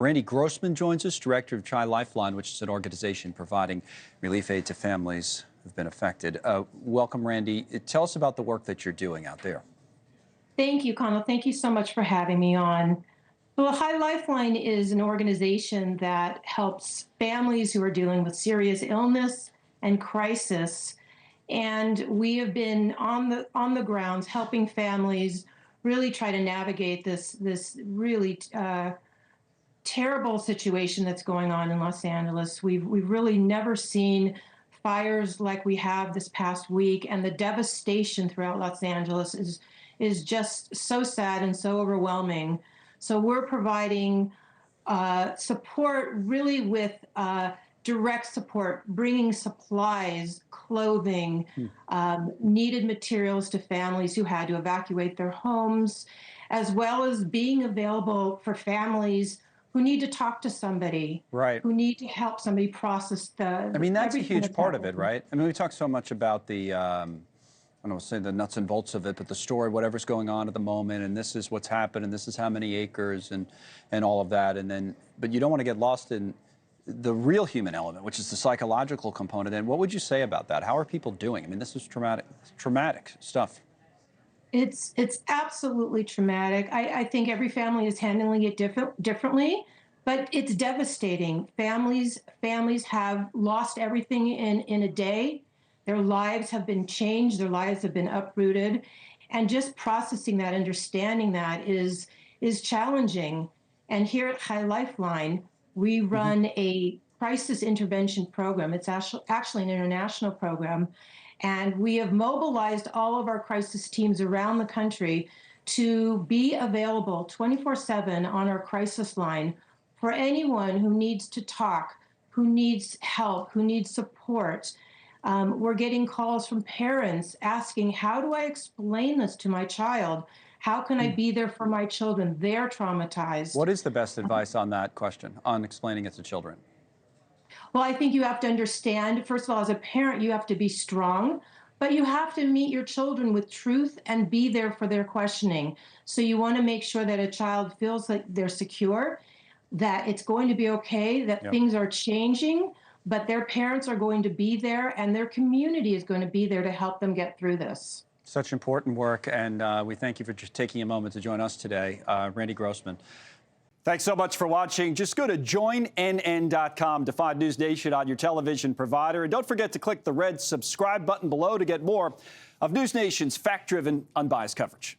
Randi Grossman joins us, director of Lifeline, which is an organization providing relief aid to families who've been affected. Welcome, Randi. Tell us about the work that you're doing out there. Thank you, Connell. Thank you so much for having me on. Well, Lifeline is an organization that helps families who are dealing with serious illness and crisis. And we have been on the grounds helping families really try to navigate this really terrible situation that's going on in Los Angeles. We've really never seen fires like we have this past week, and the devastation throughout Los Angeles is just so sad and so overwhelming. So we're providing support really with direct support, bringing supplies, clothing, needed materials to families who had to evacuate their homes, as well as being available for families who need to talk to somebody, right? Who need to help somebody process the. I mean, that's a huge part of it, right? I mean, we talk so much about the, I don't want to say the nuts and bolts of it, but the story, whatever's going on at the moment, and this is what's happened, and this is how many acres, and all of that, and then, but you don't want to get lost in the real human element, which is the psychological component. And what would you say about that? How are people doing? I mean, this is traumatic stuff. It's absolutely traumatic. I think every family is handling it differently, but it's devastating. Families have lost everything in a day. Their lives have been changed. Their lives have been uprooted, and just processing that, understanding that is challenging. And here at Lifeline, we run a crisis intervention program. It's actually an international program. And we have mobilized all of our crisis teams around the country to be available 24/7 on our crisis line for anyone who needs to talk, who needs help, who needs support. We're getting calls from parents asking, how do I explain this to my child? How can I be there for my children? They're traumatized. What is the best advice on that question, on explaining it to children? Well, I think you have to understand, first of all, as a parent, you have to be strong, but you have to meet your children with truth and be there for their questioning. So you want to make sure that a child feels like they're secure, that it's going to be okay, that things are changing, but their parents are going to be there and their community is going to be there to help them get through this. Such important work, and we thank you for just taking a moment to join us today. Randi Grossman. Thanks so much for watching. Just go to joinnn.com to find NewsNation on your television provider. And don't forget to click the red subscribe button below to get more of NewsNation's fact-driven, unbiased coverage.